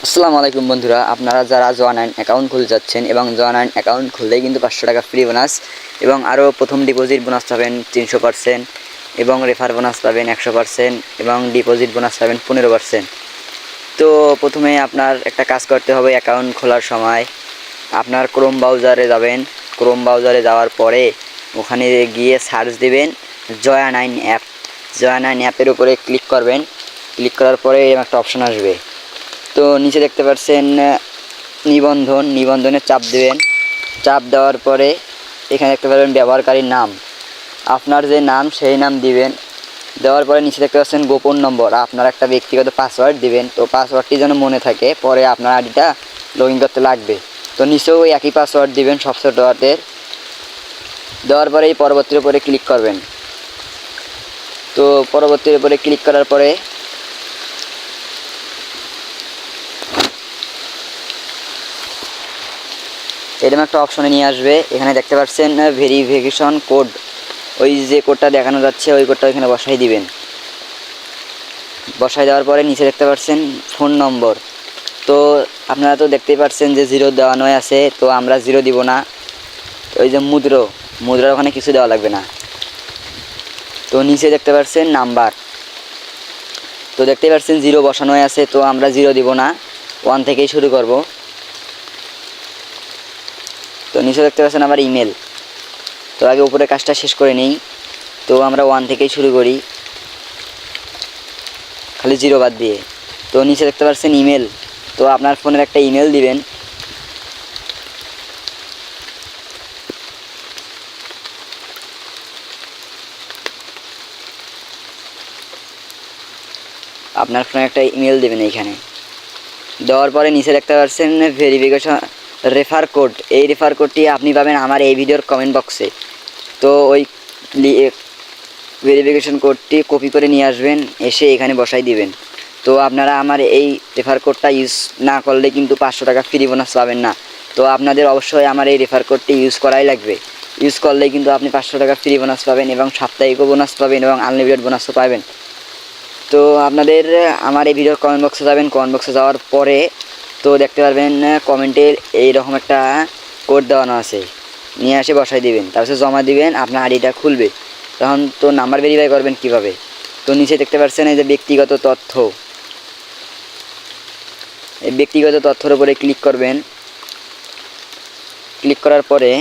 আসসালামু আলাইকুম বন্ধুরা, আপনারা যারা জোয়ানাইন অ্যাকাউন্ট খুলতে যাচ্ছেন এবং জোয়ানাইন অ্যাকাউন্ট খুললেই কিন্তু 500 টাকা ফ্রি বোনাস এবং আরও প্রথম ডিপোজিট বোনাস পাবেন 300% এবং রেফার বোনাস পাবেন 100% এবং ডিপোজিট বোনাস পাবেন 15%। তো প্রথমে আপনার একটা কাজ করতে হবে। অ্যাকাউন্ট খোলার সময় আপনার ক্রোম ব্রাউজারে যাবেন। ক্রোম ব্রাউজারে যাওয়ার পরে ওখানে গিয়ে সার্চ দেবেন জোয়ানাইন অ্যাপ। জোয়ানাইন অ্যাপের উপরে ক্লিক করবেন। ক্লিক করার পরে এরকম একটা অপশন আসবে। তো নিচে দেখতে পাচ্ছেন নিবন্ধনে চাপ দেবেন। চাপ দেওয়ার পরে এখানে দেখতে পাবেন ব্যবহারকারীর নাম, আপনার যে নাম সেই নাম দিবেন। দেওয়ার পরে নিচে দেখতে পাচ্ছেন গোপন নম্বর, আপনার একটা ব্যক্তিগত পাসওয়ার্ড দিবেন। তো পাসওয়ার্ডটি যেন মনে থাকে, পরে আপনার আইডিটা লগ ইন করতে লাগবে। তো নিচেও একই পাসওয়ার্ড দিবেন সব ছোটোদের। দেওয়ার পরে এই পরবর্তীর উপরে ক্লিক করবেন। তো পরবর্তীর উপরে ক্লিক করার পরে এরকম একটা অপশনে নিয়ে আসবে। এখানে দেখতে পাচ্ছেন ভেরিফিকেশন কোড, ওই যে কোডটা দেখানো যাচ্ছে ওই কোডটা এখানে বসাই দিবেন। বসাই দেওয়ার পরে নিচে দেখতে পাচ্ছেন ফোন নম্বর। তো আপনারা তো দেখতেই পাচ্ছেন যে 0 দেওয়ানো আছে, তো আমরা 0 দিব না। ওই যে মুদ্রার ওখানে কিছু দেওয়া লাগবে না। তো নিচে দেখতে পাচ্ছেন নাম্বার, তো দেখতেই পাচ্ছেন 0 বসানো আছে, তো আমরা 0 দিব না, 1 থেকেই শুরু করব। তো নিচে দেখতে পাচ্ছেন আমার ইমেল। তো আগে উপরে কাজটা শেষ করে নিই। তো আমরা 1 থেকেই শুরু করি, খালি 0 বাদ দিয়ে। তো নিচে দেখতে পাচ্ছেন ইমেল, তো আপনার ফোনের একটা ইমেল দিবেন। আপনার ফোনে একটা ইমেল দেবেন এইখানে। দেওয়ার পরে নিচে দেখতে পাচ্ছেন ভেরিফিকেশন রেফার কোড। এই রেফার কোডটি আপনি পাবেন আমার এই ভিডিওর কমেন্ট বক্সে। তো ওই ভেরিফিকেশন কোডটি কপি করে নিয়ে আসবেন, এসে এখানে বসাই দিবেন। তো আপনারা আমার এই রেফার কোডটা ইউজ না করলে কিন্তু 500 টাকা ফ্রি বোনাস পাবেন না। তো আপনাদের অবশ্যই আমার এই রেফার কোডটি ইউজ করাই লাগবে। ইউজ করলে কিন্তু আপনি 500 টাকা ফ্রি বোনাস পাবেন এবং সাপ্তাহিকও বোনাস পাবেন এবং আনলিমিটেড বোনাসও পাবেন। তো আপনাদের আমার এই ভিডিওর কমেন্ট বক্সে যাবেন। কমেন্ট বক্সে যাওয়ার পরে তো দেখতে পারবেন কমেন্টের এইরকম একটা কোড দেওয়ানো আছে, নিয়ে এসে বসাই দিবেন, তারপর জমা দিবেন, আপনার আইডিটা খুলবে। তখন তো নাম্বার ভেরিফাই করবেন কিভাবে। তো নিচে দেখতে পাচ্ছেন এই যে ব্যক্তিগত তথ্য, এই ব্যক্তিগত তথ্যের উপরে ক্লিক করবেন। ক্লিক করার পরে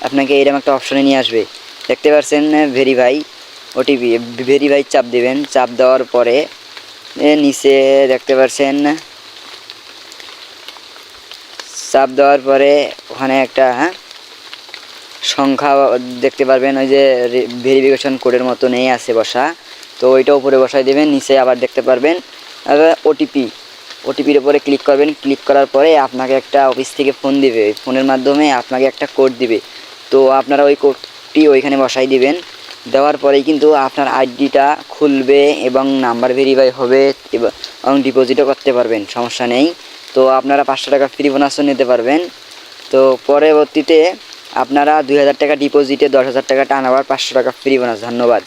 আপনাকে এরকম একটা অপশনে নিয়ে আসবে। দেখতে পাচ্ছেন ভেরিফাই ওটিপি, ভেরিফাই চাপ দিবেন। চাপ দেওয়ার পরে নিচে দেখতে পাচ্ছেন চাপ দেওয়ার পরে ওখানে একটা সংখ্যা দেখতে পারবেন, ওই যে ভেরিফিকেশন কোডের মতো নেই আছে বসা, তো ওইটা উপরে বসাই দেবেন। নিচে আবার দেখতে পারবেন ওটিপির উপরে ক্লিক করবেন। ক্লিক করার পরে আপনাকে একটা অফিস থেকে ফোন দিবে, ফোনের মাধ্যমে আপনাকে একটা কোড দিবে। তো আপনারা ওই কোডটি ওইখানে বসাই দিবেন। দেওয়ার পরেই কিন্তু আপনার আইডিটা খুলবে এবং নাম্বার ভেরিফাই হবে এবং ডিপোজিটও করতে পারবেন, সমস্যা নেই। তো আপনারা 500 টাকা ফ্রি বোনাসও নিতে পারবেন। তো পরবর্তীতে আপনারা 2000 টাকা ডিপোজিটে 10,000 টাকা টার্নওভার 500 টাকা ফ্রি বোনাস। ধন্যবাদ।